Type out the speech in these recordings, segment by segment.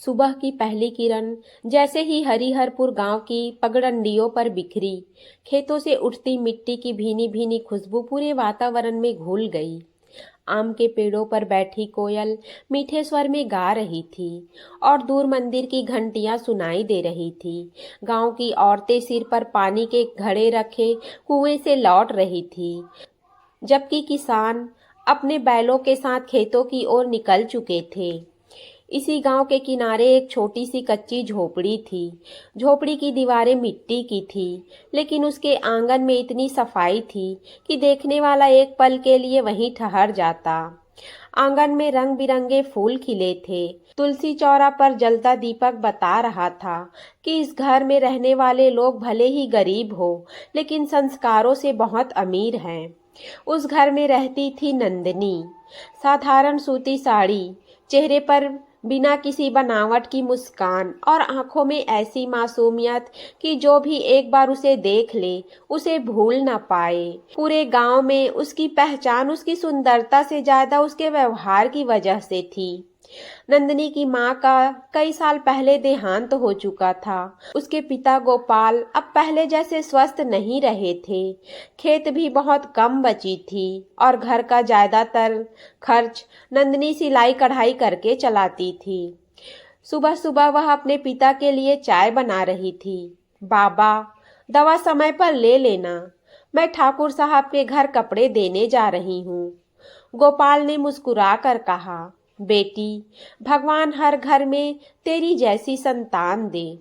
सुबह की पहली किरण जैसे ही हरिहरपुर गांव की पगडंडियों पर बिखरी, खेतों से उठती मिट्टी की भीनी भीनी खुशबू पूरे वातावरण में घुल गई। आम के पेड़ों पर बैठी कोयल मीठे स्वर में गा रही थी और दूर मंदिर की घंटियां सुनाई दे रही थी। गांव की औरतें सिर पर पानी के घड़े रखे कुएं से लौट रही थी, जबकि किसान अपने बैलों के साथ खेतों की ओर निकल चुके थे। इसी गांव के किनारे एक छोटी सी कच्ची झोपड़ी थी। झोपड़ी की दीवारें मिट्टी की थी, लेकिन उसके आंगन में इतनी सफाई थी कि देखने वाला एक पल के लिए वहीं ठहर जाता। आंगन में रंग बिरंगे फूल खिले थे। तुलसी चौरा पर जलता दीपक बता रहा था कि इस घर में रहने वाले लोग भले ही गरीब हो, लेकिन संस्कारों से बहुत अमीर हैं। उस घर में रहती थी नंदिनी। साधारण सूती साड़ी, चेहरे पर बिना किसी बनावट की मुस्कान और आंखों में ऐसी मासूमियत कि जो भी एक बार उसे देख ले उसे भूल ना पाए। पूरे गांव में उसकी पहचान उसकी सुंदरता से ज्यादा उसके व्यवहार की वजह से थी। नंदिनी की मां का कई साल पहले देहांत हो चुका था। उसके पिता गोपाल अब पहले जैसे स्वस्थ नहीं रहे थे। खेत भी बहुत कम बची थी और घर का ज्यादातर खर्च नंदिनी सिलाई कढ़ाई करके चलाती थी। सुबह सुबह वह अपने पिता के लिए चाय बना रही थी। बाबा, दवा समय पर ले लेना, मैं ठाकुर साहब के घर कपड़े देने जा रही हूँ। गोपाल ने मुस्कुरा कर कहा, बेटी, भगवान हर घर में तेरी जैसी संतान दे।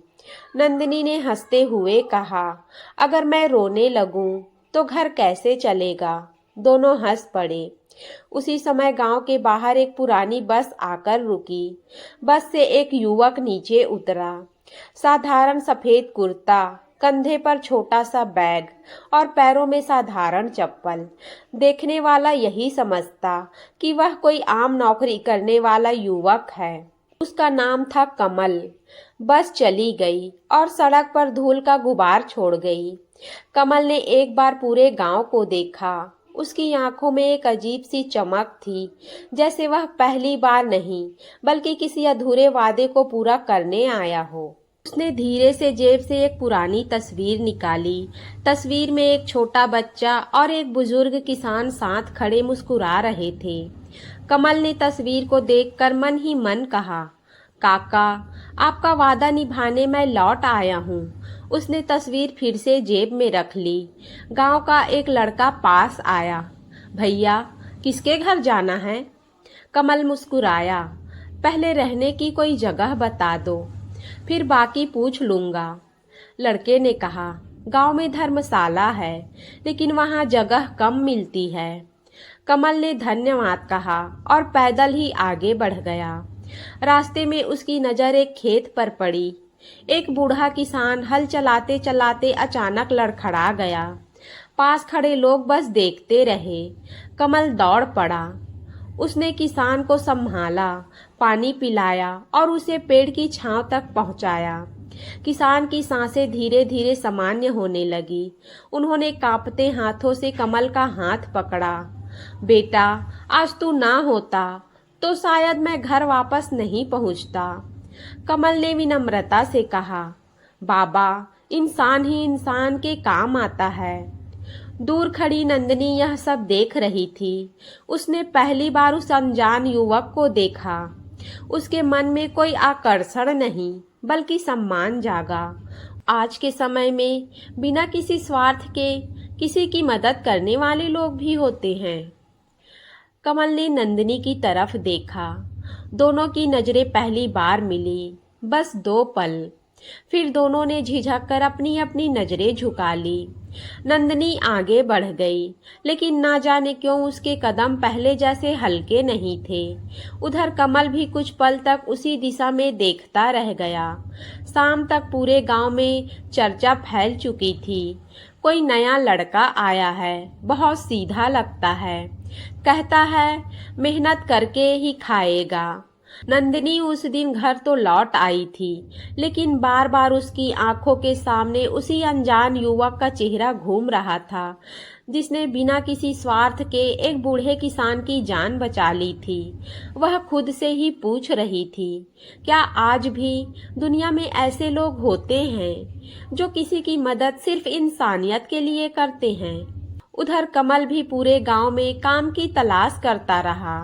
नंदिनी ने हंसते हुए कहा, अगर मैं रोने लगूं तो घर कैसे चलेगा। दोनों हंस पड़े। उसी समय गांव के बाहर एक पुरानी बस आकर रुकी। बस से एक युवक नीचे उतरा। साधारण सफेद कुर्ता, कंधे पर छोटा सा बैग और पैरों में साधारण चप्पल। देखने वाला यही समझता कि वह कोई आम नौकरी करने वाला युवक है। उसका नाम था कमल। बस चली गई और सड़क पर धूल का गुबार छोड़ गई। कमल ने एक बार पूरे गांव को देखा। उसकी आंखों में एक अजीब सी चमक थी, जैसे वह पहली बार नहीं बल्कि किसी अधूरे वादे को पूरा करने आया हो। उसने धीरे से जेब से एक पुरानी तस्वीर निकाली। तस्वीर में एक छोटा बच्चा और एक बुजुर्ग किसान साथ खड़े मुस्कुरा रहे थे। कमल ने तस्वीर को देखकर मन ही मन कहा, काका, आपका वादा निभाने मैं लौट आया हूँ। उसने तस्वीर फिर से जेब में रख ली। गांव का एक लड़का पास आया। भैया, किसके घर जाना है? कमल मुस्कुराया, पहले रहने की कोई जगह बता दो, फिर बाकी पूछ लूंगा। लड़के ने कहा, गांव में धर्मशाला है, लेकिन वहां जगह कम मिलती है। कमल ने धन्यवाद कहा और पैदल ही आगे बढ़ गया। रास्ते में उसकी नजर एक खेत पर पड़ी। एक बूढ़ा किसान हल चलाते चलाते अचानक लड़खड़ा गया। पास खड़े लोग बस देखते रहे। कमल दौड़ पड़ा। उसने किसान को संभाला, पानी पिलाया और उसे पेड़ की छांव तक पहुंचाया। किसान की सांसें धीरे धीरे सामान्य होने लगी। उन्होंने कांपते हाथों से कमल का हाथ पकड़ा। बेटा, आज तू ना होता तो शायद मैं घर वापस नहीं पहुंचता। कमल ने विनम्रता से कहा, बाबा, इंसान ही इंसान के काम आता है। दूर खड़ी नंदिनी यह सब देख रही थी। उसने पहली बार उस अनजान युवक को देखा। उसके मन में कोई आकर्षण नहीं बल्कि सम्मान जागा। आज के समय में बिना किसी स्वार्थ के किसी की मदद करने वाले लोग भी होते हैं। कमल ने नंदिनी की तरफ देखा। दोनों की नजरें पहली बार मिली, बस 2 पल। फिर दोनों ने झिझक कर अपनी अपनी नजरें झुका ली। नंदिनी आगे बढ़ गई, लेकिन ना जाने क्यों उसके कदम पहले जैसे हल्के नहीं थे। उधर कमल भी कुछ पल तक उसी दिशा में देखता रह गया। शाम तक पूरे गांव में चर्चा फैल चुकी थी। कोई नया लड़का आया है, बहुत सीधा लगता है, कहता है मेहनत करके ही खाएगा। नंदिनी उस दिन घर तो लौट आई थी, लेकिन बार बार उसकी आंखों के सामने उसी अनजान युवक का चेहरा घूम रहा था, जिसने बिना किसी स्वार्थ के एक बूढ़े किसान की जान बचा ली थी। वह खुद से ही पूछ रही थी, क्या आज भी दुनिया में ऐसे लोग होते हैं जो किसी की मदद सिर्फ इंसानियत के लिए करते हैं। उधर कमल भी पूरे गांव में काम की तलाश करता रहा।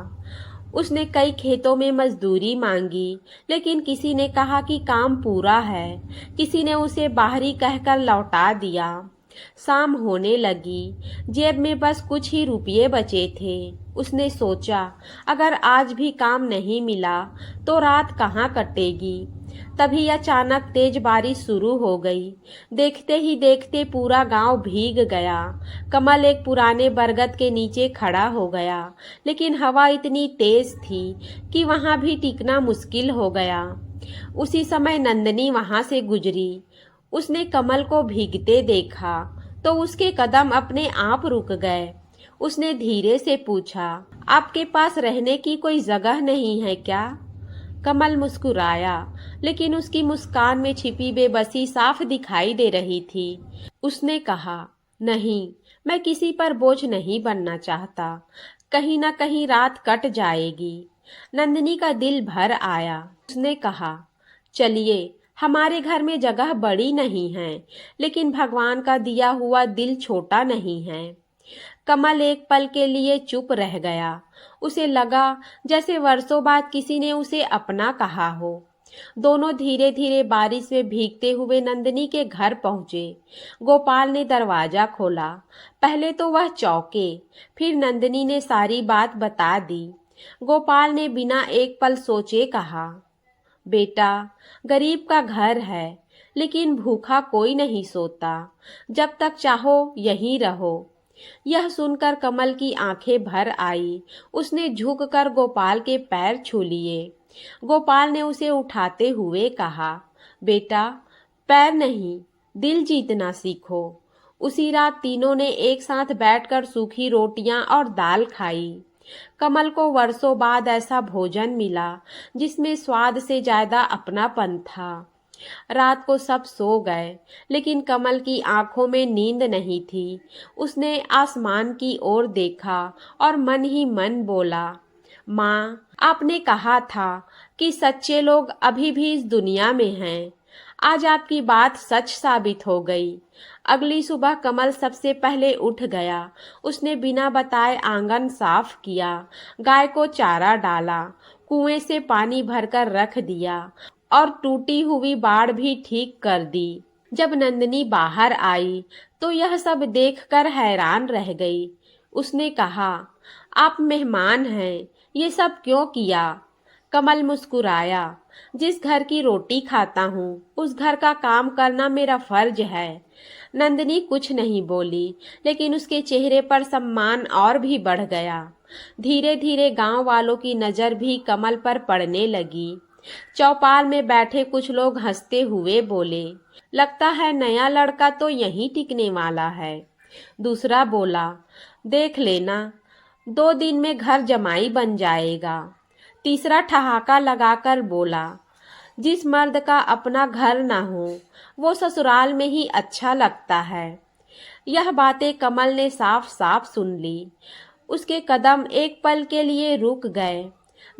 उसने कई खेतों में मजदूरी मांगी, लेकिन किसी ने कहा कि काम पूरा है, किसी ने उसे बाहरी कहकर लौटा दिया। शाम होने लगी, जेब में बस कुछ ही रुपये बचे थे। उसने सोचा, अगर आज भी काम नहीं मिला तो रात कहाँ कटेगी। तभी अचानक तेज बारिश शुरू हो गई। देखते ही देखते पूरा गांव भीग गया। कमल एक पुराने बरगद के नीचे खड़ा हो गया, लेकिन हवा इतनी तेज थी कि वहां भी टिकना मुश्किल हो गया। उसी समय नंदिनी वहां से गुजरी। उसने कमल को भीगते देखा तो उसके कदम अपने आप रुक गए। उसने धीरे से पूछा, आपके पास रहने की कोई जगह नहीं है क्या? कमल मुस्कुराया, लेकिन उसकी मुस्कान में छिपी बेबसी साफ दिखाई दे रही थी। उसने कहा, नहीं, मैं किसी पर बोझ नहीं बनना चाहता। कहीं ना कहीं रात कट जाएगी। नंदिनी का दिल भर आया। उसने कहा, चलिए, हमारे घर में जगह बड़ी नहीं है, लेकिन भगवान का दिया हुआ दिल छोटा नहीं है। कमल एक पल के लिए चुप रह गया। उसे लगा जैसे वर्षों बाद किसी ने उसे अपना कहा हो। दोनों धीरे धीरे बारिश में भीगते हुए नंदिनी के घर पहुंचे। गोपाल ने दरवाजा खोला। पहले तो वह चौंके, फिर नंदिनी ने सारी बात बता दी। गोपाल ने बिना एक पल सोचे कहा, बेटा, गरीब का घर है, लेकिन भूखा कोई नहीं सोता। जब तक चाहो यहीं रहो। यह सुनकर कमल की आंखें भर आई। उसने झुककर गोपाल के पैर छू लिए। गोपाल ने उसे उठाते हुए कहा, बेटा, पैर नहीं, दिल जीतना सीखो। उसी रात तीनों ने एक साथ बैठकर सूखी रोटियां और दाल खाई। कमल को वर्षों बाद ऐसा भोजन मिला जिसमें स्वाद से ज्यादा अपनापन था। रात को सब सो गए, लेकिन कमल की आंखों में नींद नहीं थी। उसने आसमान की ओर देखा और मन ही मन बोला, माँ, आपने कहा था कि सच्चे लोग अभी भी इस दुनिया में हैं। आज आपकी बात सच साबित हो गई। अगली सुबह कमल सबसे पहले उठ गया। उसने बिना बताए आंगन साफ किया, गाय को चारा डाला, कुएं से पानी भरकर रख दिया और टूटी हुई बाड़ भी ठीक कर दी। जब नंदिनी बाहर आई तो यह सब देखकर हैरान रह गई। उसने कहा, आप मेहमान हैं, ये सब क्यों किया? कमल मुस्कुराया, जिस घर की रोटी खाता हूँ उस घर का काम करना मेरा फर्ज है। नंदिनी कुछ नहीं बोली, लेकिन उसके चेहरे पर सम्मान और भी बढ़ गया। धीरे धीरे गांव वालों की नजर भी कमल पर पड़ने लगी। चौपाल में बैठे कुछ लोग हंसते हुए बोले, लगता है नया लड़का तो यहीं टिकने वाला है। दूसरा बोला, देख लेना, 2 दिन में घर जमाई बन जाएगा। तीसरा ठहाका लगाकर बोला, जिस मर्द का अपना घर ना हो वो ससुराल में ही अच्छा लगता है। यह बातें कमल ने साफ साफ सुन ली। उसके कदम एक पल के लिए रुक गए।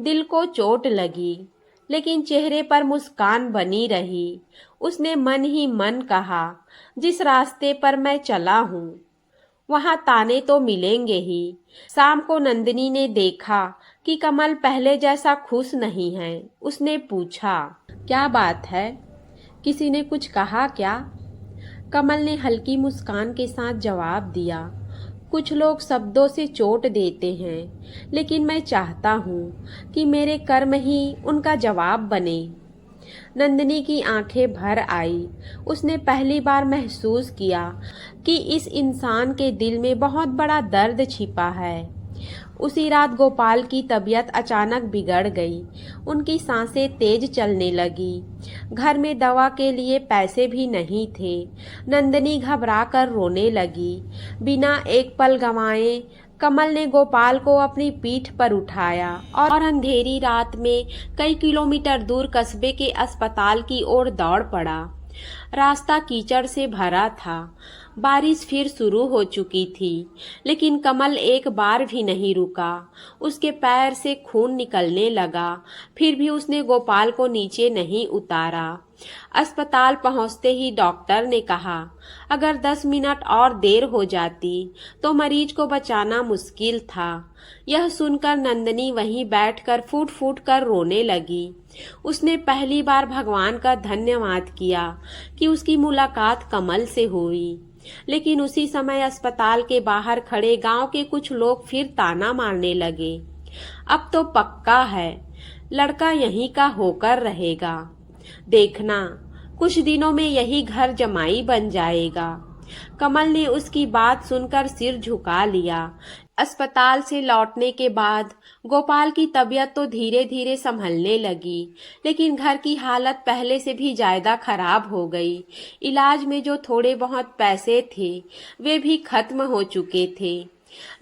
दिल को चोट लगी, लेकिन चेहरे पर मुस्कान बनी रही। उसने मन ही मन कहा, जिस रास्ते पर मैं चला हूँ वहां ताने तो मिलेंगे ही। शाम को नंदिनी ने देखा कि कमल पहले जैसा खुश नहीं है। उसने पूछा, क्या बात है? किसी ने कुछ कहा क्या? कमल ने हल्की मुस्कान के साथ जवाब दिया, कुछ लोग शब्दों से चोट देते हैं, लेकिन मैं चाहता हूँ कि मेरे कर्म ही उनका जवाब बने। नंदिनी की आंखें भर आई। उसने पहली बार महसूस किया कि इस इंसान के दिल में बहुत बड़ा दर्द छिपा है। उसी रात गोपाल की तबीयत अचानक बिगड़ गई। उनकी सांसें तेज चलने लगी। घर में दवा के लिए पैसे भी नहीं थे। नंदिनी घबरा कर रोने लगी। बिना एक पल गंवाए कमल ने गोपाल को अपनी पीठ पर उठाया और अंधेरी रात में कई किलोमीटर दूर कस्बे के अस्पताल की ओर दौड़ पड़ा। रास्ता कीचड़ से भरा था। बारिश फिर शुरू हो चुकी थी, लेकिन कमल एक बार भी नहीं रुका। उसके पैर से खून निकलने लगा, फिर भी उसने गोपाल को नीचे नहीं उतारा। अस्पताल पहुंचते ही डॉक्टर ने कहा, अगर 10 मिनट और देर हो जाती तो मरीज को बचाना मुश्किल था। यह सुनकर नंदनी वहीं बैठकर फूट फूट कर रोने लगी। उसने पहली बार भगवान का धन्यवाद किया कि उसकी मुलाकात कमल से हुई। लेकिन उसी समय अस्पताल के बाहर खड़े गांव के कुछ लोग फिर ताना मारने लगे। अब तो पक्का है, लड़का यहीं का होकर रहेगा। देखना, कुछ दिनों में यही घर जमाई बन जाएगा। कमल ने उसकी बात सुनकर सिर झुका लिया। अस्पताल से लौटने के बाद गोपाल की तबीयत तो धीरे धीरे संभलने लगी, लेकिन घर की हालत पहले से भी ज्यादा खराब हो गई। इलाज में जो थोड़े बहुत पैसे थे वे भी खत्म हो चुके थे।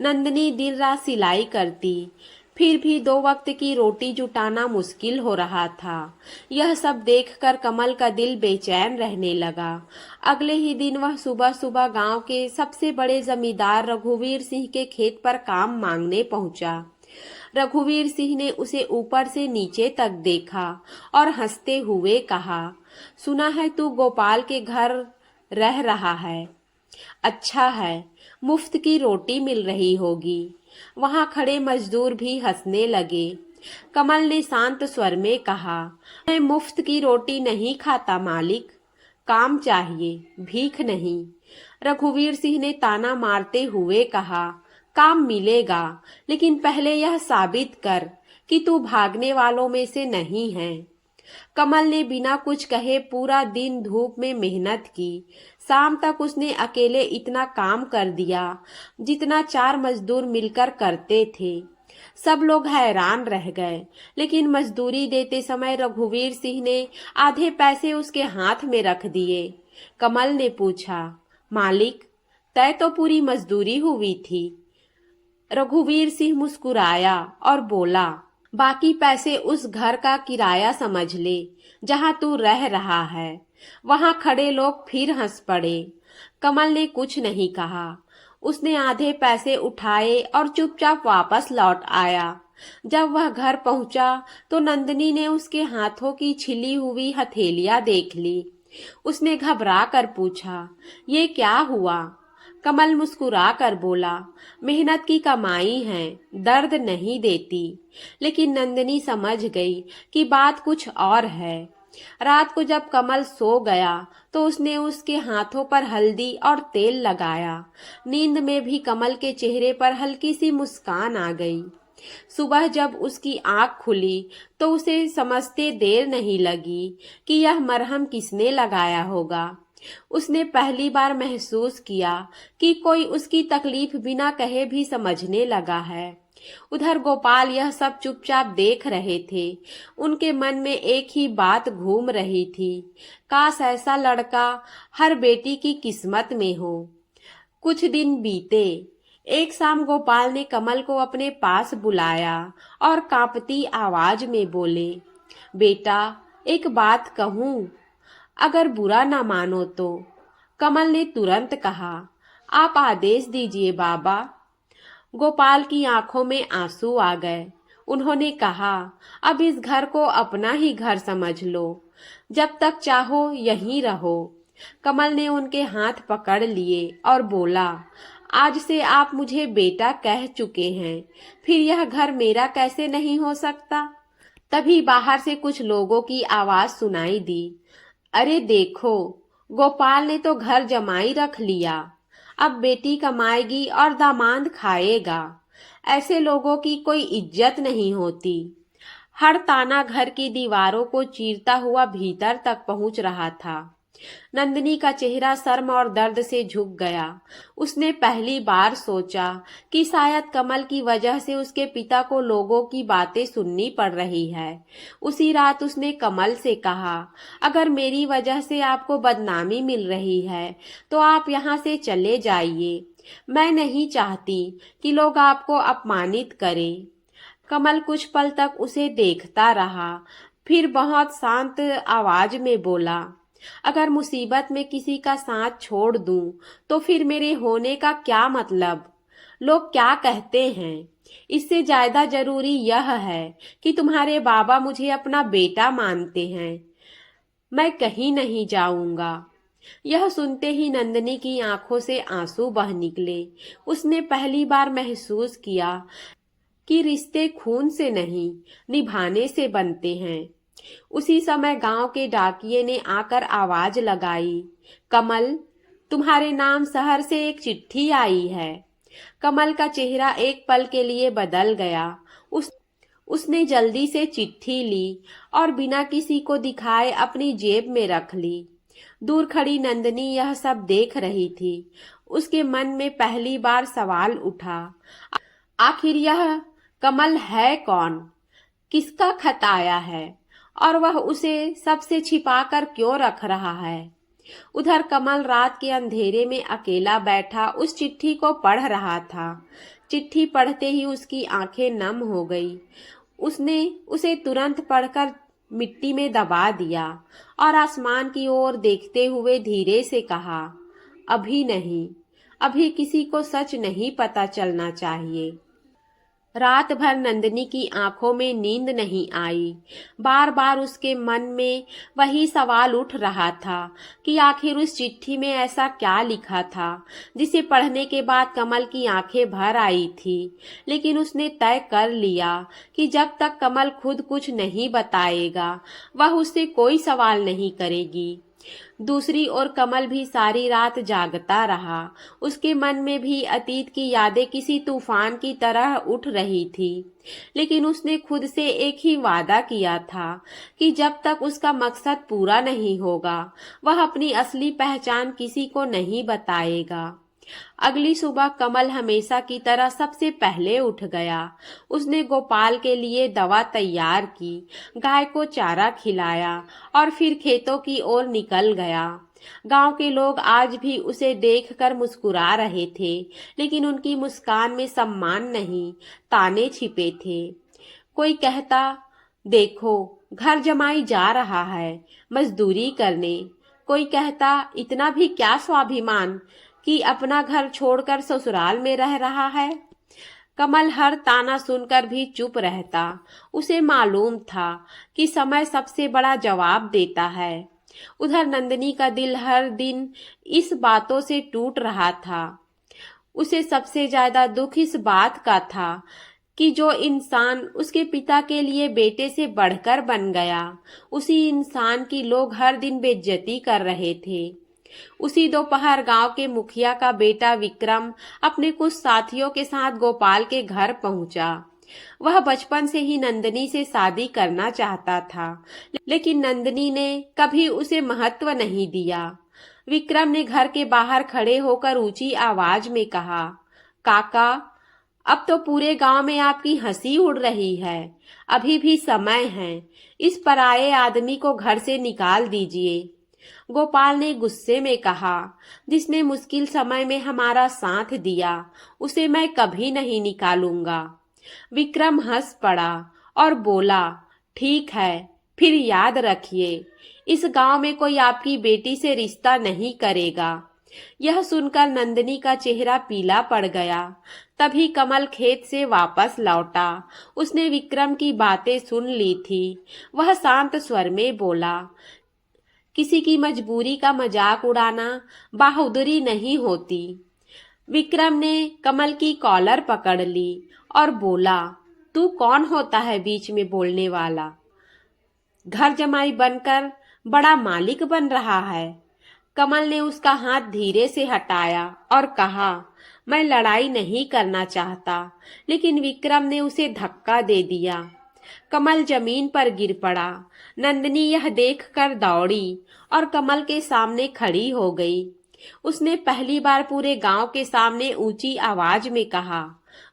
नंदनी दिन रात सिलाई करती, फिर भी 2 वक्त की रोटी जुटाना मुश्किल हो रहा था। यह सब देखकर कमल का दिल बेचैन रहने लगा। अगले ही दिन वह सुबह सुबह गांव के सबसे बड़े जमींदार रघुवीर सिंह के खेत पर काम मांगने पहुंचा। रघुवीर सिंह ने उसे ऊपर से नीचे तक देखा और हंसते हुए कहा, सुना है तू गोपाल के घर रह रहा है। अच्छा है, मुफ्त की रोटी मिल रही होगी। वहां खड़े मजदूर भी हंसने लगे। कमल ने शांत स्वर में कहा, मैं मुफ्त की रोटी नहीं खाता मालिक, काम चाहिए, भीख नहीं। रघुवीर सिंह ने ताना मारते हुए कहा, काम मिलेगा, लेकिन पहले यह साबित कर कि तू भागने वालों में से नहीं है। कमल ने बिना कुछ कहे पूरा दिन धूप में मेहनत की। शाम तक उसने अकेले इतना काम कर दिया जितना 4 मजदूर मिलकर करते थे। सब लोग हैरान रह गए, लेकिन मजदूरी देते समय रघुवीर सिंह ने आधे पैसे उसके हाथ में रख दिए। कमल ने पूछा, मालिक, तय तो पूरी मजदूरी हुई थी। रघुवीर सिंह मुस्कुराया और बोला, बाकी पैसे उस घर का किराया समझ ले जहां तू रह रहा है। वहां खड़े लोग फिर हंस पड़े। कमल ने कुछ नहीं कहा। उसने आधे पैसे उठाए और चुपचाप वापस लौट आया। जब वह घर पहुंचा तो नंदनी ने उसके हाथों की छिली हुई हथेलियां देख ली। उसने घबरा कर पूछा, ये क्या हुआ? कमल मुस्कुरा कर बोला, मेहनत की कमाई है, दर्द नहीं देती। लेकिन नंदनी समझ गई कि बात कुछ और है। रात को जब कमल सो गया तो उसने उसके हाथों पर हल्दी और तेल लगाया। नींद में भी कमल के चेहरे पर हल्की सी मुस्कान आ गई। सुबह जब उसकी आंख खुली तो उसे समझते देर नहीं लगी कि यह मरहम किसने लगाया होगा। उसने पहली बार महसूस किया कि कोई उसकी तकलीफ बिना कहे भी समझने लगा है। उधर गोपाल यह सब चुपचाप देख रहे थे। उनके मन में एक ही बात घूम रही थी, काश ऐसा लड़का हर बेटी की किस्मत में हो। कुछ दिन बीते। एक शाम गोपाल ने कमल को अपने पास बुलाया और कांपती आवाज में बोले, बेटा, एक बात कहूं, अगर बुरा ना मानो तो। कमल ने तुरंत कहा, आप आदेश दीजिए बाबा। गोपाल की आंखों में आंसू आ गए। उन्होंने कहा, अब इस घर को अपना ही घर समझ लो, जब तक चाहो यहीं रहो। कमल ने उनके हाथ पकड़ लिए और बोला, आज से आप मुझे बेटा कह चुके हैं, फिर यह घर मेरा कैसे नहीं हो सकता? तभी बाहर से कुछ लोगों की आवाज सुनाई दी, अरे देखो, गोपाल ने तो घर जमाई रख लिया, अब बेटी कमाएगी और दामाद खाएगा। ऐसे लोगों की कोई इज्जत नहीं होती। हर ताना घर की दीवारों को चीरता हुआ भीतर तक पहुंच रहा था। नंदिनी का चेहरा शर्म और दर्द से झुक गया। उसने पहली बार सोचा कि शायद कमल की वजह से उसके पिता को लोगों की बातें सुननी पड़ रही है। उसी रात उसने कमल से कहा, अगर मेरी वजह से आपको बदनामी मिल रही है तो आप यहाँ से चले जाइए। मैं नहीं चाहती कि लोग आपको अपमानित करें। कमल कुछ पल तक उसे देखता रहा, फिर बहुत शांत आवाज में बोला, अगर मुसीबत में किसी का साथ छोड़ दूं, तो फिर मेरे होने का क्या मतलब? लोग क्या कहते हैं? इससे ज्यादा जरूरी यह है कि तुम्हारे बाबा मुझे अपना बेटा मानते हैं। मैं कहीं नहीं जाऊंगा। यह सुनते ही नंदिनी की आंखों से आंसू बह निकले। उसने पहली बार महसूस किया कि रिश्ते खून से नहीं, निभाने से बनते हैं। उसी समय गांव के डाकिये ने आकर आवाज लगाई, कमल, तुम्हारे नाम शहर से एक चिट्ठी आई है। कमल का चेहरा एक पल के लिए बदल गया। उसने जल्दी से चिट्ठी ली और बिना किसी को दिखाए अपनी जेब में रख ली। दूर खड़ी नंदिनी यह सब देख रही थी। उसके मन में पहली बार सवाल उठा, आखिर यह कमल है कौन? किसका खत आया है और वह उसे सबसे छिपाकर क्यों रख रहा है? उधर कमल रात के अंधेरे में अकेला बैठा उस चिट्ठी को पढ़ रहा था। चिट्ठी पढ़ते ही उसकी आंखें नम हो गई। उसने उसे तुरंत पढ़कर मिट्टी में दबा दिया और आसमान की ओर देखते हुए धीरे से कहा, अभी नहीं, अभी किसी को सच नहीं पता चलना चाहिए। रात भर नंदिनी की आंखों में नींद नहीं आई। बार बार उसके मन में वही सवाल उठ रहा था कि आखिर उस चिट्ठी में ऐसा क्या लिखा था जिसे पढ़ने के बाद कमल की आंखें भर आई थी। लेकिन उसने तय कर लिया कि जब तक कमल खुद कुछ नहीं बताएगा, वह उससे कोई सवाल नहीं करेगी। दूसरी ओर कमल भी सारी रात जागता रहा। उसके मन में भी अतीत की यादें किसी तूफान की तरह उठ रही थी। लेकिन उसने खुद से एक ही वादा किया था कि जब तक उसका मकसद पूरा नहीं होगा, वह अपनी असली पहचान किसी को नहीं बताएगा। अगली सुबह कमल हमेशा की तरह सबसे पहले उठ गया। उसने गोपाल के लिए दवा तैयार की, गाय को चारा खिलाया और फिर खेतों की ओर निकल गया। गांव के लोग आज भी उसे देखकर मुस्कुरा रहे थे, लेकिन उनकी मुस्कान में सम्मान नहीं, ताने छिपे थे। कोई कहता, देखो, घर जमाई जा रहा है मजदूरी करने। कोई कहता, इतना भी क्या स्वाभिमान कि अपना घर छोड़कर ससुराल में रह रहा है। कमल हर ताना सुनकर भी चुप रहता। उसे मालूम था कि समय सबसे बड़ा जवाब देता है। उधर नंदिनी का दिल हर दिन इस बातों से टूट रहा था। उसे सबसे ज्यादा दुख इस बात का था कि जो इंसान उसके पिता के लिए बेटे से बढ़कर बन गया, उसी इंसान की लोग हर दिन बेइज्जती कर रहे थे। उसी दोपहर गांव के मुखिया का बेटा विक्रम अपने कुछ साथियों के साथ गोपाल के घर पहुंचा। वह बचपन से ही नंदिनी से शादी करना चाहता था, लेकिन नंदिनी ने कभी उसे महत्व नहीं दिया। विक्रम ने घर के बाहर खड़े होकर ऊंची आवाज में कहा, काका, अब तो पूरे गांव में आपकी हंसी उड़ रही है। अभी भी समय है। इस पराये आदमी को घर से निकाल दीजिए। गोपाल ने गुस्से में कहा, जिसने मुश्किल समय में हमारा साथ दिया, उसे मैं कभी नहीं निकालूंगा। विक्रम हंस पड़ा और बोला, ठीक है, फिर याद रखिए, इस गांव में कोई आपकी बेटी से रिश्ता नहीं करेगा। यह सुनकर नंदिनी का चेहरा पीला पड़ गया। तभी कमल खेत से वापस लौटा। उसने विक्रम की बातें सुन ली थी। वह शांत स्वर में बोला, किसी की मजबूरी का मजाक उड़ाना बहादुरी नहीं होती। विक्रम ने कमल की कॉलर पकड़ ली और बोला, तू कौन होता है बीच में बोलने वाला? घर जमाई बनकर बड़ा मालिक बन रहा है। कमल ने उसका हाथ धीरे से हटाया और कहा, मैं लड़ाई नहीं करना चाहता। लेकिन विक्रम ने उसे धक्का दे दिया। कमल जमीन पर गिर पड़ा। नंदिनी यह देखकर दौड़ी और कमल के सामने खड़ी हो गई। उसने पहली बार पूरे गांव के सामने ऊंची आवाज में कहा,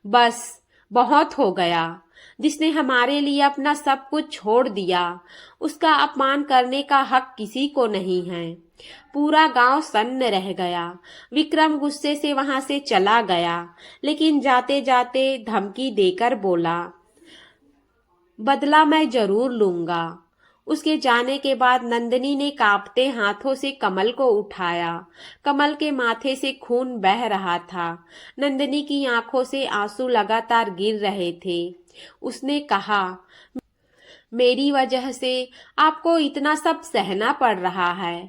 बस बहुत हो गया। जिसने हमारे लिए अपना सब कुछ छोड़ दिया, उसका अपमान करने का हक किसी को नहीं है। पूरा गांव सन्न रह गया। विक्रम गुस्से से वहां से चला गया, लेकिन जाते जाते धमकी देकर बोला, बदला मैं जरूर लूंगा। उसके जाने के बाद नंदिनी ने कांपते हाथों से कमल को उठाया। कमल के माथे से खून बह रहा था। नंदिनी की आंखों से आंसू लगातार गिर रहे थे। उसने कहा, मेरी वजह से आपको इतना सब सहना पड़ रहा है।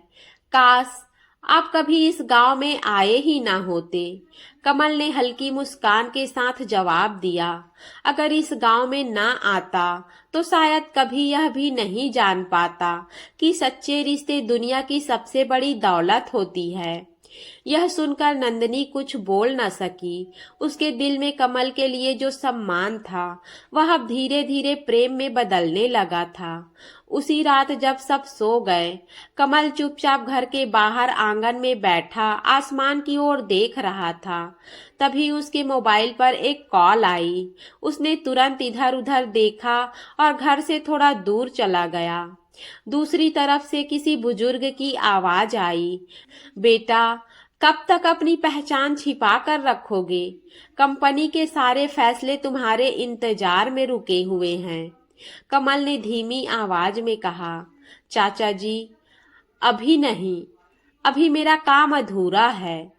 काश आप कभी इस गांव में आए ही ना होते। कमल ने हल्की मुस्कान के साथ जवाब दिया, अगर इस गांव में ना आता तो शायद कभी यह भी नहीं जान पाता कि सच्चे रिश्ते दुनिया की सबसे बड़ी दौलत होती है। यह सुनकर नंदिनी कुछ बोल न सकी। उसके दिल में कमल के लिए जो सम्मान था, वह अब धीरे धीरे प्रेम में बदलने लगा था। उसी रात जब सब सो गए, कमल चुपचाप घर के बाहर आंगन में बैठा आसमान की ओर देख रहा था। तभी उसके मोबाइल पर एक कॉल आई। उसने तुरंत इधर उधर देखा और घर से थोड़ा दूर चला गया। दूसरी तरफ से किसी बुजुर्ग की आवाज आई, बेटा कब तक अपनी पहचान छिपा कर रखोगे? कंपनी के सारे फैसले तुम्हारे इंतजार में रुके हुए हैं। कमल ने धीमी आवाज में कहा, चाचा जी अभी नहीं, अभी मेरा काम अधूरा है।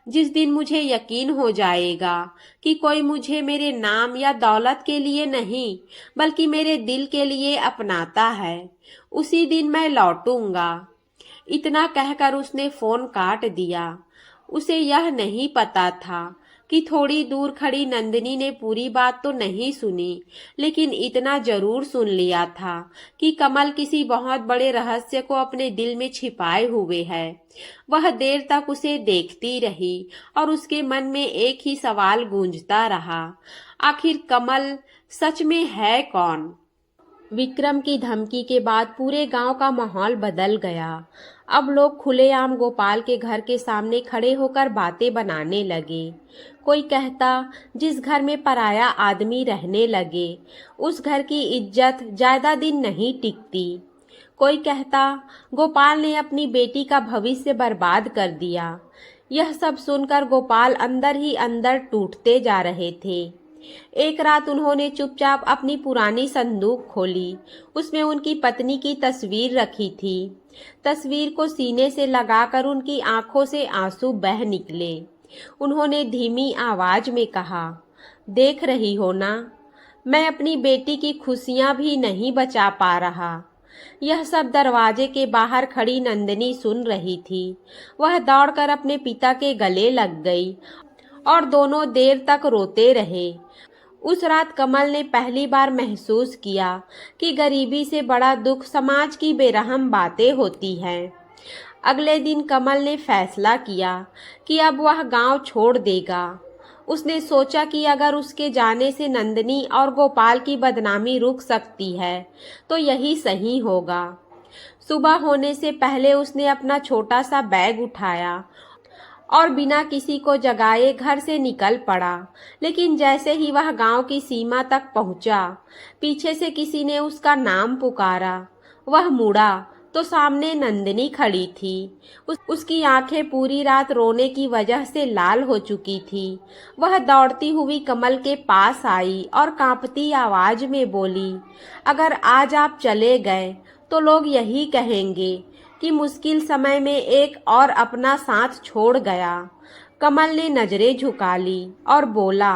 जिस दिन मुझे यकीन हो जाएगा कि कोई मुझे मेरे नाम या दौलत के लिए नहीं बल्कि मेरे दिल के लिए अपनाता है, उसी दिन मैं लौटूंगा। इतना कहकर उसने फोन काट दिया। उसे यह नहीं पता था कि थोड़ी दूर खड़ी नंदिनी ने पूरी बात तो नहीं सुनी, लेकिन इतना जरूर सुन लिया था कि कमल किसी बहुत बड़े रहस्य को अपने दिल में छिपाए हुए है। वह देर तक उसे देखती रही और उसके मन में एक ही सवाल गूंजता रहा, आखिर कमल सच में है कौन? विक्रम की धमकी के बाद पूरे गांव का माहौल बदल गया। अब लोग खुलेआम गोपाल के घर के सामने खड़े होकर बातें बनाने लगे। कोई कहता, जिस घर में पराया आदमी रहने लगे उस घर की इज्जत ज्यादा दिन नहीं टिकती। कोई कहता, गोपाल ने अपनी बेटी का भविष्य बर्बाद कर दिया। यह सब सुनकर गोपाल अंदर ही अंदर टूटते जा रहे थे। एक रात उन्होंने चुपचाप अपनी पुरानी संदूक खोली। उसमें उनकी पत्नी की तस्वीर रखी थी। तस्वीर को सीने से लगाकर उनकी आंखों से आंसू बह निकले। उन्होंने धीमी आवाज में कहा, देख रही हो ना, मैं अपनी बेटी की खुशियां भी नहीं बचा पा रहा। यह सब दरवाजे के बाहर खड़ी नंदिनी सुन रही थी। वह दौड़कर अपने पिता के गले लग गई और दोनों देर तक रोते रहे। उस रात कमल ने पहली बार महसूस किया कि गरीबी से बड़ा दुख समाज की बेरहम बातें होती हैं। अगले दिन कमल ने फैसला किया कि अब वह गांव छोड़ देगा। उसने सोचा कि अगर उसके जाने से नंदिनी और गोपाल की बदनामी रुक सकती है तो यही सही होगा। सुबह होने से पहले उसने अपना छोटा सा बैग उठाया और बिना किसी को जगाए घर से निकल पड़ा। लेकिन जैसे ही वह गांव की सीमा तक पहुंचा, पीछे से किसी ने उसका नाम पुकारा। वह मुड़ा तो सामने नंदिनी खड़ी थी। उसकी आंखें पूरी रात रोने की वजह से लाल हो चुकी थी। वह दौड़ती हुई कमल के पास आई और कांपती आवाज में बोली, अगर आज आप चले गए तो लोग यही कहेंगे कि मुश्किल समय में एक और अपना साथ छोड़ गया। कमल ने नजरें झुका ली और बोला,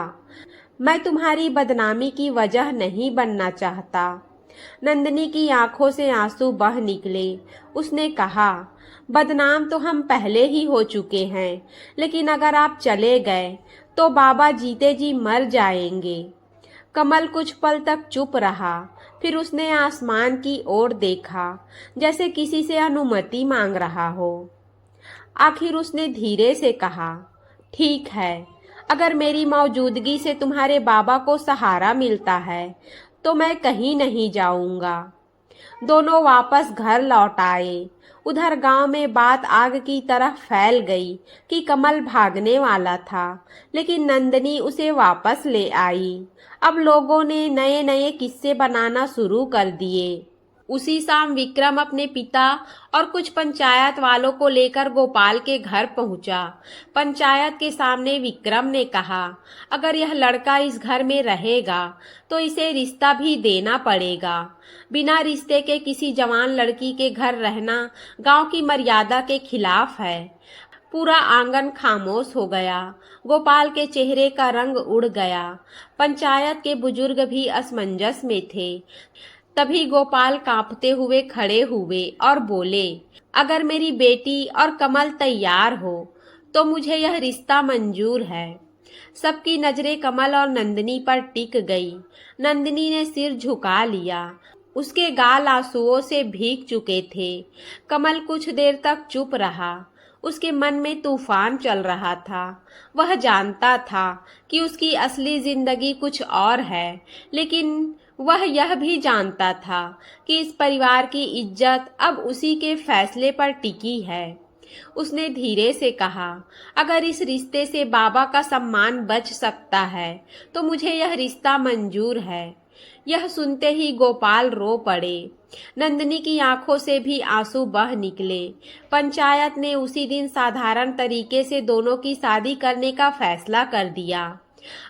मैं तुम्हारी बदनामी की वजह नहीं बनना चाहता। नंदिनी की आंखों से आंसू बह निकले। उसने कहा, बदनाम तो हम पहले ही हो चुके हैं, लेकिन अगर आप चले गए तो बाबा जीते जी मर जाएंगे। कमल कुछ पल तक चुप रहा, फिर उसने आसमान की ओर देखा, जैसे किसी से अनुमति मांग रहा हो। आखिर उसने धीरे से कहा, ठीक है, अगर मेरी मौजूदगी से तुम्हारे बाबा को सहारा मिलता है तो मैं कहीं नहीं जाऊंगा। दोनों वापस घर लौट आए। उधर गांव में बात आग की तरह फैल गई कि कमल भागने वाला था, लेकिन नंदिनी उसे वापस ले आई। अब लोगों ने नए नए किस्से बनाना शुरू कर दिए। उसी शाम विक्रम अपने पिता और कुछ पंचायत वालों को लेकर गोपाल के घर पहुंचा। पंचायत के सामने विक्रम ने कहा, अगर यह लड़का इस घर में रहेगा तो इसे रिश्ता भी देना पड़ेगा। बिना रिश्ते के किसी जवान लड़की के घर रहना गांव की मर्यादा के खिलाफ है। पूरा आंगन खामोश हो गया। गोपाल के चेहरे का रंग उड़ गया। पंचायत के बुजुर्ग भी असमंजस में थे। तभी गोपाल कांपते हुए खड़े हुए और बोले, अगर मेरी बेटी और कमल तैयार हो तो मुझे यह रिश्ता मंजूर है। सबकी नजरें कमल और नंदिनी पर टिक गई। नंदिनी ने सिर झुका लिया। उसके गाल आंसुओं से भीग चुके थे। कमल कुछ देर तक चुप रहा। उसके मन में तूफान चल रहा था। वह जानता था कि उसकी असली जिंदगी कुछ और है, लेकिन वह यह भी जानता था कि इस परिवार की इज्जत अब उसी के फैसले पर टिकी है। उसने धीरे से कहा, अगर इस रिश्ते से बाबा का सम्मान बच सकता है तो मुझे यह रिश्ता मंजूर है। यह सुनते ही गोपाल रो पड़े। नंदिनी की आंखों से भी आंसू बह निकले। पंचायत ने उसी दिन साधारण तरीके से दोनों की शादी करने का फैसला कर दिया।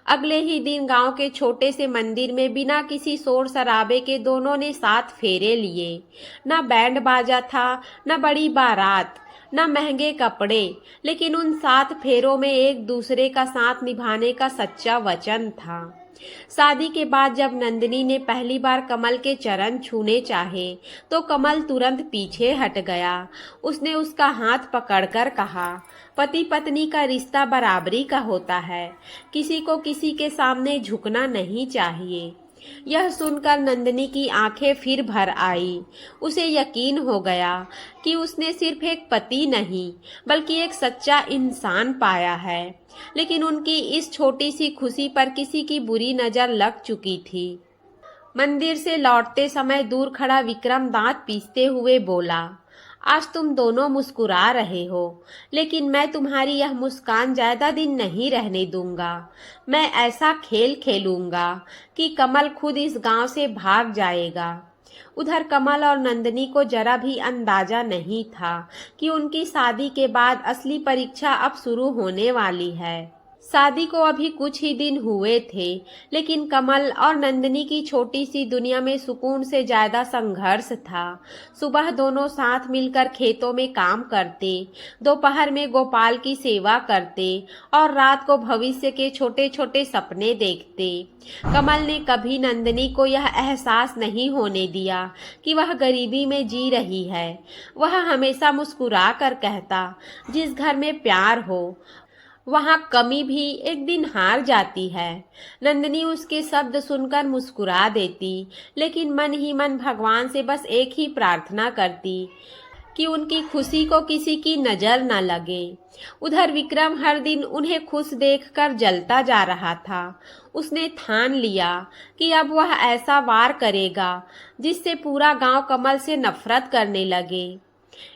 अगले ही दिन गांव के छोटे से मंदिर में बिना किसी शोर शराबे के दोनों ने 7 फेरे लिए। न बैंड बाजा था, न बड़ी बारात, न महंगे कपड़े, लेकिन उन 7 फेरों में एक दूसरे का साथ निभाने का सच्चा वचन था। शादी के बाद जब नंदिनी ने पहली बार कमल के चरण छूने चाहे तो कमल तुरंत पीछे हट गया। उसने उसका हाथ पकड़कर कहा, पति पत्नी का रिश्ता बराबरी का होता है, किसी को किसी के सामने झुकना नहीं चाहिए। यह सुनकर नंदिनी की आंखें फिर भर आई। उसे यकीन हो गया कि उसने सिर्फ एक पति नहीं बल्कि एक सच्चा इंसान पाया है। लेकिन उनकी इस छोटी सी खुशी पर किसी की बुरी नजर लग चुकी थी। मंदिर से लौटते समय दूर खड़ा विक्रम दांत पीसते हुए बोला, आज तुम दोनों मुस्कुरा रहे हो, लेकिन मैं तुम्हारी यह मुस्कान ज्यादा दिन नहीं रहने दूंगा। मैं ऐसा खेल खेलूंगा कि कमल खुद इस गांव से भाग जाएगा। उधर कमल और नंदिनी को जरा भी अंदाजा नहीं था कि उनकी शादी के बाद असली परीक्षा अब शुरू होने वाली है। शादी को अभी कुछ ही दिन हुए थे, लेकिन कमल और नंदिनी की छोटी सी दुनिया में सुकून से ज्यादा संघर्ष था। सुबह दोनों साथ मिलकर खेतों में काम करते, दोपहर में गोपाल की सेवा करते और रात को भविष्य के छोटे छोटे सपने देखते। कमल ने कभी नंदिनी को यह एहसास नहीं होने दिया कि वह गरीबी में जी रही है। वह हमेशा मुस्कुरा कर कहता, जिस घर में प्यार हो वहां कमी भी एक दिन हार जाती है। नंदिनी उसके शब्द सुनकर मुस्कुरा देती, लेकिन मन ही मन भगवान से बस एक ही प्रार्थना करती कि उनकी खुशी को किसी की नजर न लगे। उधर विक्रम हर दिन उन्हें खुश देखकर जलता जा रहा था। उसने ठान लिया कि अब वह ऐसा वार करेगा जिससे पूरा गांव कमल से नफरत करने लगे।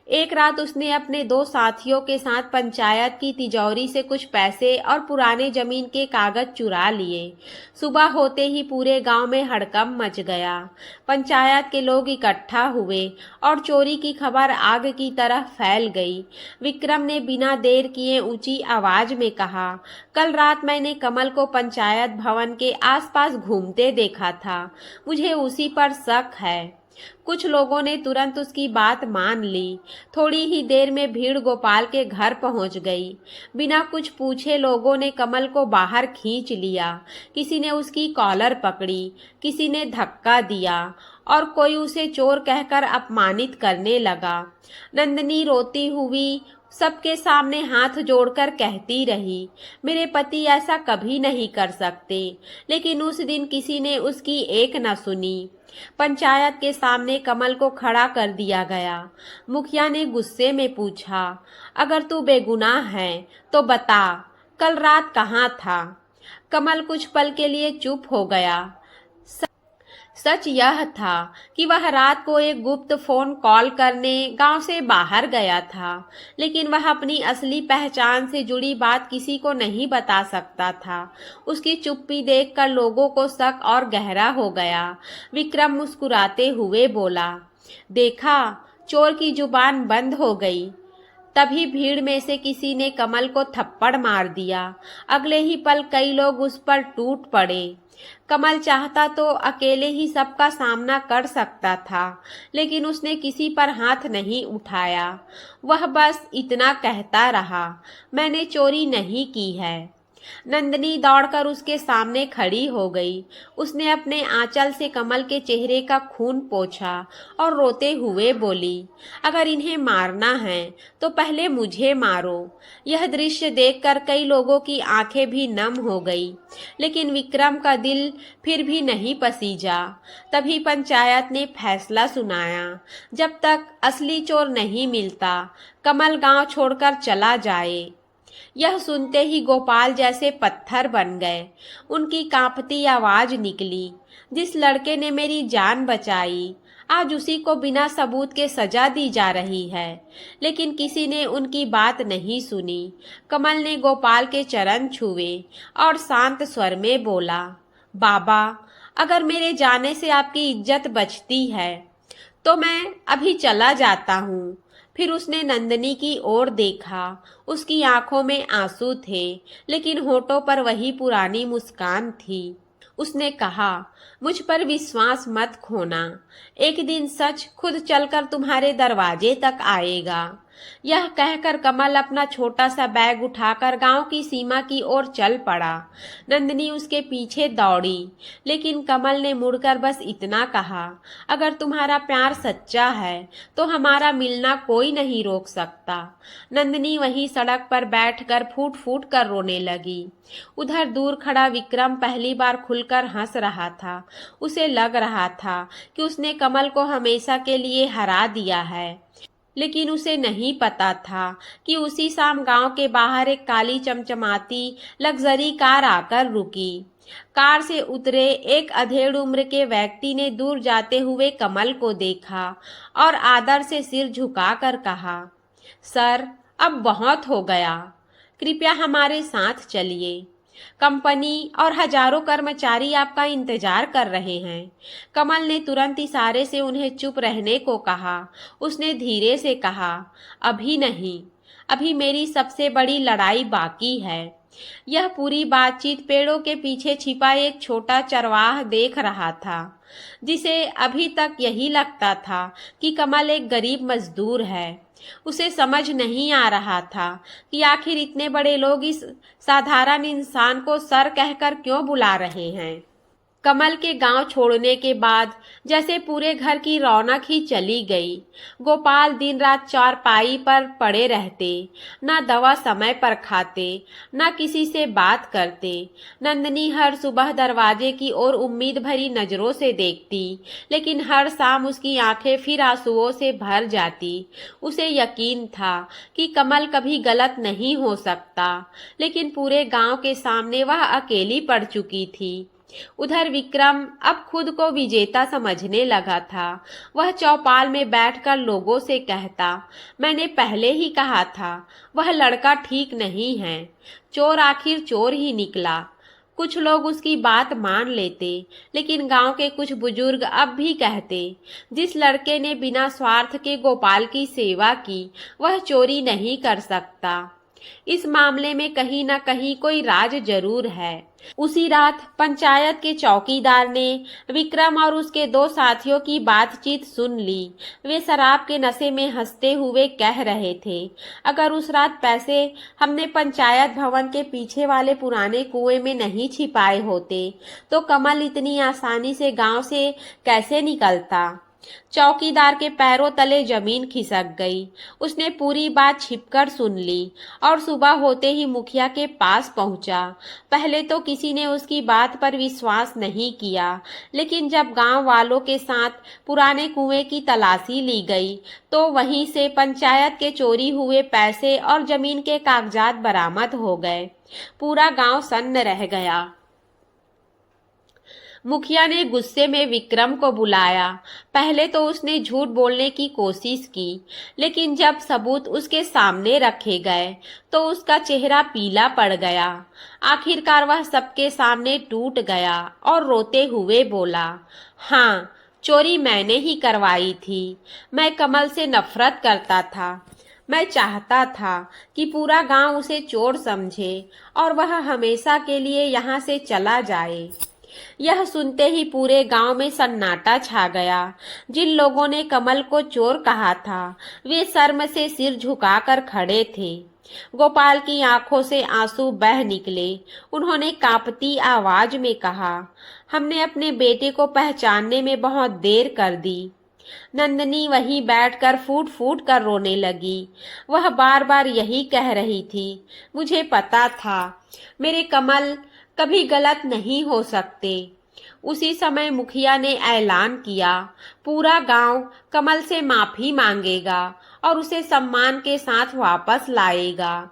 एक रात उसने अपने 2 साथियों के साथ पंचायत की तिजोरी से कुछ पैसे और पुराने जमीन के कागज चुरा लिए। सुबह होते ही पूरे गांव में हड़कंप मच गया। पंचायत के लोग इकट्ठा हुए और चोरी की खबर आग की तरह फैल गई। विक्रम ने बिना देर किए ऊंची आवाज में कहा, कल रात मैंने कमल को पंचायत भवन के आसपास घूमते देखा था। मुझे उसी पर शक है। कुछ लोगों ने तुरंत उसकी बात मान ली। थोड़ी ही देर में भीड़ गोपाल के घर पहुंच गई। बिना कुछ पूछे लोगों ने कमल को बाहर खींच लिया। किसी ने उसकी कॉलर पकड़ी, किसी ने धक्का दिया और कोई उसे चोर कहकर अपमानित करने लगा। नंदिनी रोती हुई सबके सामने हाथ जोड़कर कहती रही, मेरे पति ऐसा कभी नहीं कर सकते। लेकिन उस दिन किसी ने उसकी एक न सुनी। पंचायत के सामने कमल को खड़ा कर दिया गया। मुखिया ने गुस्से में पूछा, अगर तू बेगुनाह है तो बता, कल रात कहाँ था? कमल कुछ पल के लिए चुप हो गया। सच यह था कि वह रात को एक गुप्त फोन कॉल करने गांव से बाहर गया था, लेकिन वह अपनी असली पहचान से जुड़ी बात किसी को नहीं बता सकता था। उसकी चुप्पी देखकर लोगों को शक और गहरा हो गया। विक्रम मुस्कुराते हुए बोला, देखा, चोर की जुबान बंद हो गई। तभी भीड़ में से किसी ने कमल को थप्पड़ मार दिया। अगले ही पल कई लोग उस पर टूट पड़े। कमल चाहता तो अकेले ही सबका सामना कर सकता था, लेकिन उसने किसी पर हाथ नहीं उठाया। वह बस इतना कहता रहा, मैंने चोरी नहीं की है। नंदिनी दौड़कर उसके सामने खड़ी हो गई। उसने अपने आंचल से कमल के चेहरे का खून पोंछा और रोते हुए बोली, अगर इन्हें मारना है तो पहले मुझे मारो। यह दृश्य देखकर कई लोगों की आंखें भी नम हो गई, लेकिन विक्रम का दिल फिर भी नहीं पसीजा। तभी पंचायत ने फैसला सुनाया, जब तक असली चोर नहीं मिलता, कमल गांव छोड़कर चला जाए। यह सुनते ही गोपाल जैसे पत्थर बन गए। उनकी कांपती आवाज निकली, जिस लड़के ने मेरी जान बचाई, आज उसी को बिना सबूत के सजा दी जा रही है। लेकिन किसी ने उनकी बात नहीं सुनी। कमल ने गोपाल के चरण छुए और शांत स्वर में बोला, बाबा, अगर मेरे जाने से आपकी इज्जत बचती है तो मैं अभी चला जाता हूँ। फिर उसने नंदिनी की ओर देखा। उसकी आंखों में आंसू थे, लेकिन होठों पर वही पुरानी मुस्कान थी। उसने कहा, मुझ पर विश्वास मत खोना। एक दिन सच खुद चलकर तुम्हारे दरवाजे तक आएगा। यह कहकर कमल अपना छोटा सा बैग उठाकर गांव की सीमा की ओर चल पड़ा। नंदिनी उसके पीछे दौड़ी, लेकिन कमल ने मुड़कर बस इतना कहा, अगर तुम्हारा प्यार सच्चा है तो हमारा मिलना कोई नहीं रोक सकता। नंदिनी वहीं सड़क पर बैठकर फूट फूट कर रोने लगी। उधर दूर खड़ा विक्रम पहली बार खुलकर हंस रहा था। उसे लग रहा था कि उसने कमल को हमेशा के लिए हरा दिया है, लेकिन उसे नहीं पता था कि उसी शाम गांव के बाहर एक काली चमचमाती लग्जरी कार आकर रुकी। कार से उतरे एक अधेड़ उम्र के व्यक्ति ने दूर जाते हुए कमल को देखा और आदर से सिर झुकाकर कहा, सर, अब बहुत हो गया, कृपया हमारे साथ चलिए। कंपनी और हजारों कर्मचारी आपका इंतजार कर रहे हैं। कमल ने तुरंत इशारे से उन्हें चुप रहने को कहा। उसने धीरे से कहा, अभी नहीं, अभी मेरी सबसे बड़ी लड़ाई बाकी है। यह पूरी बातचीत पेड़ों के पीछे छिपा एक छोटा चरवाह देख रहा था, जिसे अभी तक यही लगता था कि कमल एक गरीब मजदूर है। उसे समझ नहीं आ रहा था कि आखिर इतने बड़े लोग इस साधारण इंसान को सर कहकर क्यों बुला रहे हैं। कमल के गांव छोड़ने के बाद जैसे पूरे घर की रौनक ही चली गई। गोपाल दिन रात चारपाई पर पड़े रहते, न दवा समय पर खाते, न किसी से बात करते। नंदिनी हर सुबह दरवाजे की ओर उम्मीद भरी नजरों से देखती, लेकिन हर शाम उसकी आंखें फिर आंसुओं से भर जाती। उसे यकीन था कि कमल कभी गलत नहीं हो सकता, लेकिन पूरे गांव के सामने वह अकेली पड़ चुकी थी। उधर विक्रम अब खुद को विजेता समझने लगा था। वह चौपाल में बैठकर लोगों से कहता, मैंने पहले ही कहा था, वह लड़का ठीक नहीं है, चोर आखिर चोर ही निकला। कुछ लोग उसकी बात मान लेते, लेकिन गांव के कुछ बुजुर्ग अब भी कहते, जिस लड़के ने बिना स्वार्थ के गोपाल की सेवा की, वह चोरी नहीं कर सकता। इस मामले में कहीं न कहीं कोई राज जरूर है। उसी रात पंचायत के चौकीदार ने विक्रम और उसके दो साथियों की बातचीत सुन ली। वे शराब के नशे में हंसते हुए कह रहे थे, अगर उस रात पैसे हमने पंचायत भवन के पीछे वाले पुराने कुएं में नहीं छिपाए होते तो कमल इतनी आसानी से गांव से कैसे निकलता। चौकीदार के पैरों तले जमीन खिसक गई। उसने पूरी बात छिपकर सुन ली और सुबह होते ही मुखिया के पास पहुंचा। पहले तो किसी ने उसकी बात पर विश्वास नहीं किया, लेकिन जब गांव वालों के साथ पुराने कुएं की तलाशी ली गई तो वहीं से पंचायत के चोरी हुए पैसे और जमीन के कागजात बरामद हो गए। पूरा गांव सन्न रह गया। मुखिया ने गुस्से में विक्रम को बुलाया। पहले तो उसने झूठ बोलने की कोशिश की, लेकिन जब सबूत उसके सामने रखे गए तो उसका चेहरा पीला पड़ गया। आखिरकार वह सबके सामने टूट गया और रोते हुए बोला, हाँ, चोरी मैंने ही करवाई थी। मैं कमल से नफरत करता था। मैं चाहता था कि पूरा गांव उसे चोर समझे और वह हमेशा के लिए यहाँ से चला जाए। यह सुनते ही पूरे गांव में सन्नाटा छा गया। जिन लोगों ने कमल को चोर कहा था वे शर्म से सिर झुकाकर खड़े थे। गोपाल की आंखों से आंसू बह निकले। उन्होंने कांपती आवाज में कहा, हमने अपने बेटे को पहचानने में बहुत देर कर दी। नंदनी वहीं बैठकर फूट फूट कर रोने लगी। वह बार बार यही कह रही थी, मुझे पता था मेरे कमल कभी गलत नहीं हो सकते। उसी समय मुखिया ने ऐलान किया, पूरा गांव कमल से माफी मांगेगा और उसे सम्मान के साथ वापस लाएगा।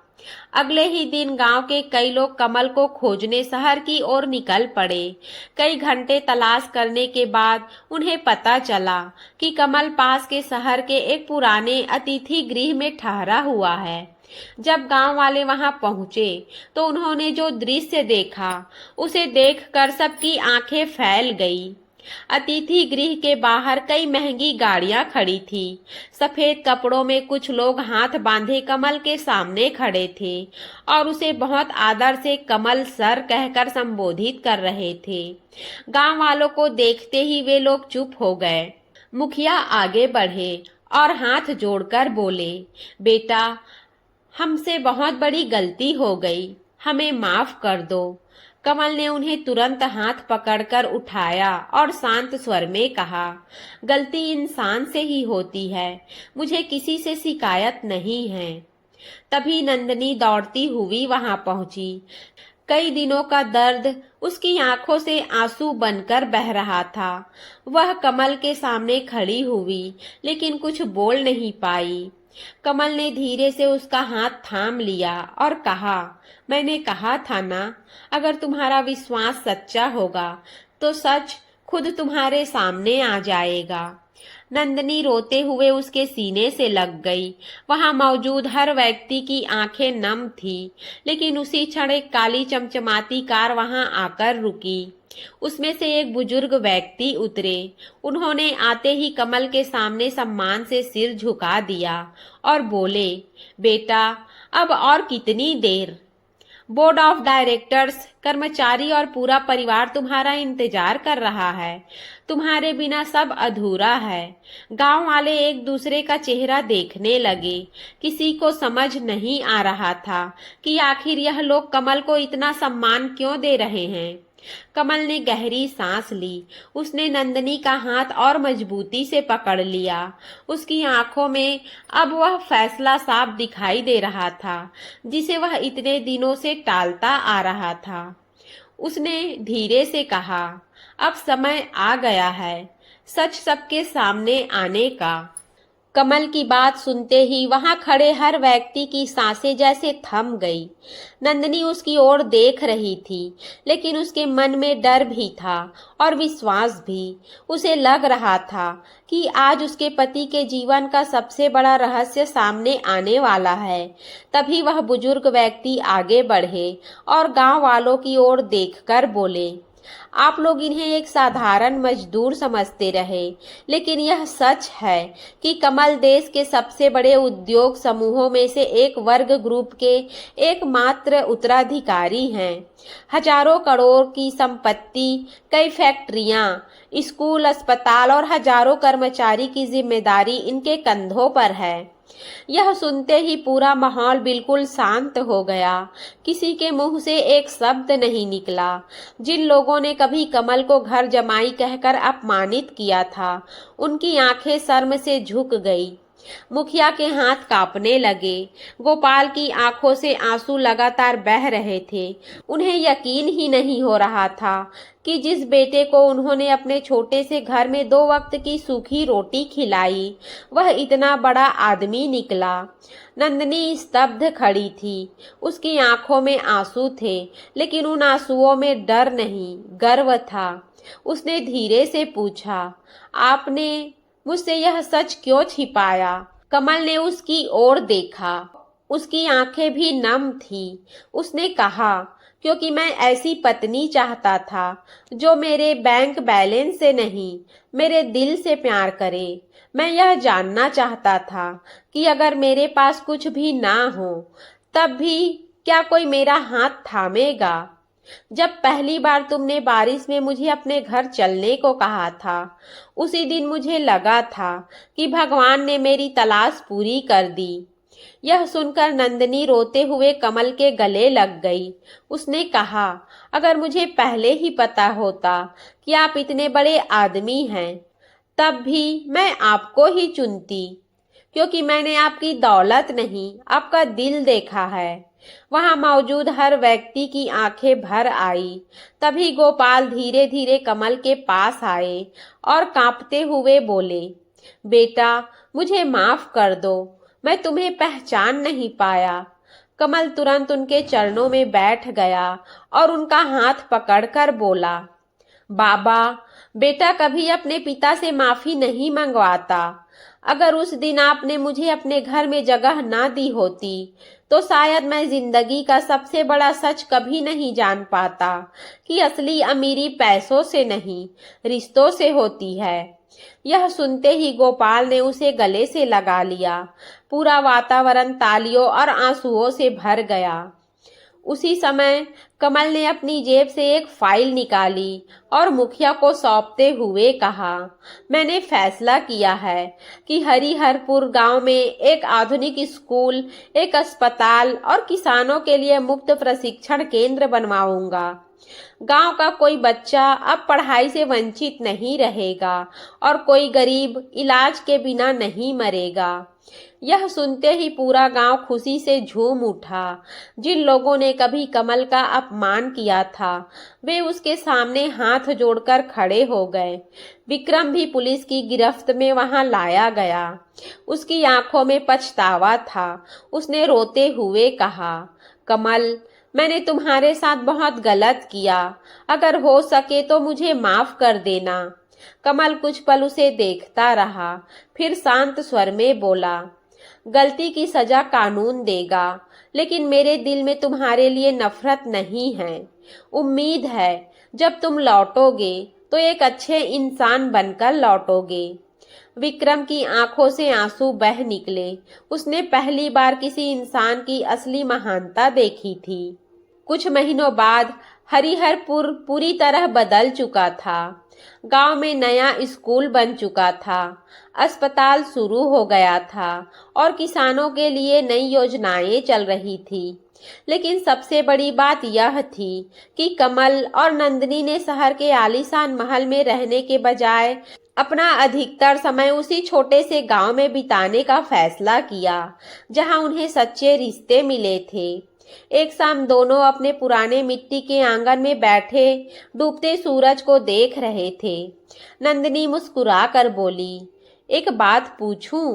अगले ही दिन गांव के कई लोग कमल को खोजने शहर की ओर निकल पड़े। कई घंटे तलाश करने के बाद उन्हें पता चला कि कमल पास के शहर के एक पुराने अतिथि गृह में ठहरा हुआ है। जब गांव वाले वहां पहुंचे तो उन्होंने जो दृश्य देखा उसे देखकर सबकी आंखें फैल गई। अतिथि गृह के बाहर कई महंगी गाड़ियां खड़ी थी। सफेद कपड़ों में कुछ लोग हाथ बांधे कमल के सामने खड़े थे और उसे बहुत आदर से कमल सर कहकर संबोधित कर रहे थे। गांव वालों को देखते ही वे लोग चुप हो गए। मुखिया आगे बढ़े और हाथ जोड़कर बोले, बेटा, हमसे बहुत बड़ी गलती हो गई, हमें माफ कर दो। कमल ने उन्हें तुरंत हाथ पकड़कर उठाया और शांत स्वर में कहा, गलती इंसान से ही होती है, मुझे किसी से शिकायत नहीं है। तभी नंदनी दौड़ती हुई वहां पहुंची। कई दिनों का दर्द उसकी आंखों से आंसू बनकर बह रहा था। वह कमल के सामने खड़ी हुई लेकिन कुछ बोल नहीं पाई। कमल ने धीरे से उसका हाथ थाम लिया और कहा, मैंने कहा था ना, अगर तुम्हारा विश्वास सच्चा होगा तो सच खुद तुम्हारे सामने आ जाएगा। नंदनी रोते हुए उसके सीने से लग गई। वहां मौजूद हर व्यक्ति की आंखें नम थी, लेकिन उसी क्षण एक काली चमचमाती कार वहां आकर रुकी। उसमें से एक बुजुर्ग व्यक्ति उतरे। उन्होंने आते ही कमल के सामने सम्मान से सिर झुका दिया और बोले, बेटा, अब और कितनी देर? बोर्ड ऑफ डायरेक्टर्स, कर्मचारी और पूरा परिवार तुम्हारा इंतजार कर रहा है। तुम्हारे बिना सब अधूरा है। गांव वाले एक दूसरे का चेहरा देखने लगे। किसी को समझ नहीं आ रहा था कि आखिर यह लोग कमल को इतना सम्मान क्यों दे रहे हैं। कमल ने गहरी सांस ली। उसने नंदनी का हाथ और मजबूती से पकड़ लिया। उसकी आंखों में अब वह फैसला साफ दिखाई दे रहा था जिसे वह इतने दिनों से टालता आ रहा था। उसने धीरे से कहा, अब समय आ गया है सच सबके सामने आने का। कमल की बात सुनते ही वहां खड़े हर व्यक्ति की सांसें जैसे थम गई। नंदनी उसकी ओर देख रही थी, लेकिन उसके मन में डर भी था और विश्वास भी। उसे लग रहा था कि आज उसके पति के जीवन का सबसे बड़ा रहस्य सामने आने वाला है। तभी वह बुजुर्ग व्यक्ति आगे बढ़े और गांव वालों की ओर देखकर बोले, आप लोग इन्हें एक साधारण मजदूर समझते रहे, लेकिन यह सच है कि कमल देश के सबसे बड़े उद्योग समूहों में से एक वर्ग ग्रुप के एकमात्र उत्तराधिकारी हैं। हजारों करोड़ की संपत्ति, कई फैक्ट्रियां, स्कूल, अस्पताल और हजारों कर्मचारी की जिम्मेदारी इनके कंधों पर है। यह सुनते ही पूरा माहौल बिल्कुल शांत हो गया। किसी के मुंह से एक शब्द नहीं निकला। जिन लोगों ने कभी कमल को घर जमाई कहकर अपमानित किया था, उनकी आंखें शर्म से झुक गई। मुखिया के हाथ कांपने लगे। गोपाल की आंखों से आंसू लगातार बह रहे थे। उन्हें यकीन ही नहीं हो रहा था कि जिस बेटे को उन्होंने अपने छोटे से घर में 2 वक्त की सूखी रोटी खिलाई, वह इतना बड़ा आदमी निकला। नंदनी स्तब्ध खड़ी थी। उसकी आंखों में आंसू थे, लेकिन उन आंसुओं में डर नहीं, गर्व था। उसने धीरे से पूछा, आपने मुझसे यह सच क्यों छिपाया? कमल ने उसकी ओर देखा। उसकी आंखें भी नम थी। उसने कहा, क्योंकि मैं ऐसी पत्नी चाहता था जो मेरे बैंक बैलेंस से नहीं, मेरे दिल से प्यार करे। मैं यह जानना चाहता था कि अगर मेरे पास कुछ भी ना हो, तब भी क्या कोई मेरा हाथ थामेगा? जब पहली बार तुमने बारिश में मुझे अपने घर चलने को कहा था, उसी दिन मुझे लगा था कि भगवान ने मेरी तलाश पूरी कर दी। यह सुनकर नंदिनी रोते हुए कमल के गले लग गई। उसने कहा, अगर मुझे पहले ही पता होता कि आप इतने बड़े आदमी हैं, तब भी मैं आपको ही चुनती, क्योंकि मैंने आपकी दौलत नहीं, आपका दिल देखा है। वहां मौजूद हर व्यक्ति की आंखें भर आई। तभी गोपाल धीरे धीरे कमल के पास आए और कांपते हुए बोले, बेटा, मुझे माफ कर दो, मैं तुम्हें पहचान नहीं पाया। कमल तुरंत उनके चरणों में बैठ गया और उनका हाथ पकड़कर बोला, बाबा, बेटा कभी अपने पिता से माफी नहीं मंगवाता। अगर उस दिन आपने मुझे अपने घर में जगह ना दी होती, तो शायद मैं जिंदगी का सबसे बड़ा सच कभी नहीं जान पाता कि असली अमीरी पैसों से नहीं, रिश्तों से होती है। यह सुनते ही गोपाल ने उसे गले से लगा लिया। पूरा वातावरण तालियों और आंसुओं से भर गया। उसी समय कमल ने अपनी जेब से एक फाइल निकाली और मुखिया को सौंपते हुए कहा, मैंने फैसला किया है कि हरिहरपुर गांव में एक आधुनिक स्कूल, एक अस्पताल और किसानों के लिए मुफ्त प्रशिक्षण केंद्र बनवाऊंगा। गांव का कोई बच्चा अब पढ़ाई से वंचित नहीं रहेगा और कोई गरीब इलाज के बिना नहीं मरेगा। यह सुनते ही पूरा गांव खुशी से झूम उठा। जिन लोगों ने कभी कमल का अपमान किया था, वे उसके सामने हाथ जोड़कर खड़े हो गए। विक्रम भी पुलिस की गिरफ्त में वहां लाया गया। उसकी आंखों में पछतावा था। उसने रोते हुए कहा, कमल, मैंने तुम्हारे साथ बहुत गलत किया। अगर हो सके तो मुझे माफ कर देना। कमल कुछ पल उसे देखता रहा, फिर शांत स्वर में बोला, गलती की सजा कानून देगा, लेकिन मेरे दिल में तुम्हारे लिए नफरत नहीं है। उम्मीद है जब तुम लौटोगे तो एक अच्छे इंसान बनकर लौटोगे। विक्रम की आंखों से आंसू बह निकले। उसने पहली बार किसी इंसान की असली महानता देखी थी। कुछ महीनों बाद हरिहरपुर पूरी तरह बदल चुका था। गांव में नया स्कूल बन चुका था, अस्पताल शुरू हो गया था और किसानों के लिए नई योजनाएं चल रही थी। लेकिन सबसे बड़ी बात यह थी कि कमल और नंदिनी ने शहर के आलीशान महल में रहने के बजाय अपना अधिकतर समय उसी छोटे से गांव में बिताने का फैसला किया, जहां उन्हें सच्चे रिश्ते मिले थे। एक शाम दोनों अपने पुराने मिट्टी के आंगन में बैठे डूबते सूरज को देख रहे थे। नंदिनी मुस्कुरा कर बोली, एक बात पूछूं?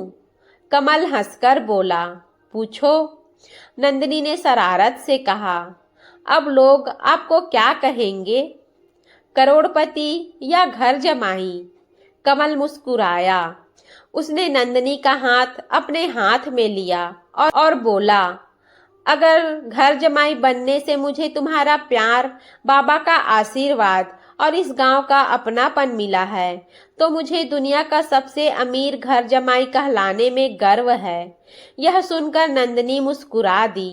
कमल हंसकर बोला, पूछो। नंदिनी ने शरारत से कहा, अब लोग आपको क्या कहेंगे, करोड़पति या घर जमाई? कमल मुस्कुराया। उसने नंदिनी का हाथ अपने हाथ में लिया और बोला, अगर घर जमाई बनने से मुझे तुम्हारा प्यार, बाबा का आशीर्वाद और इस गांव का अपनापन मिला है, तो मुझे दुनिया का सबसे अमीर घर जमाई कहलाने में गर्व है। यह सुनकर नंदिनी मुस्कुरा दी।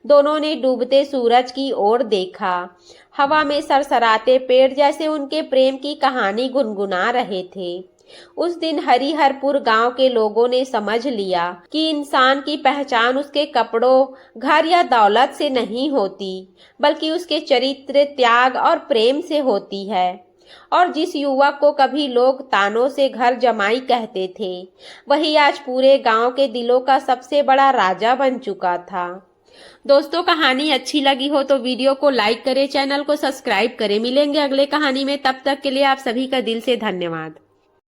दोनों ने डूबते सूरज की ओर देखा। हवा में सरसराते पेड़ जैसे उनके प्रेम की कहानी गुनगुना रहे थे। उस दिन हरिहरपुर गांव के लोगों ने समझ लिया कि इंसान की पहचान उसके कपड़ों, घर या दौलत से नहीं होती, बल्कि उसके चरित्र, त्याग और प्रेम से होती है। और जिस युवक को कभी लोग तानों से घर जमाई कहते थे, वही आज पूरे गांव के दिलों का सबसे बड़ा राजा बन चुका था। दोस्तों, कहानी अच्छी लगी हो तो वीडियो को लाइक करें, चैनल को सब्सक्राइब करें। मिलेंगे अगले कहानी में, तब तक के लिए आप सभी का दिल से धन्यवाद।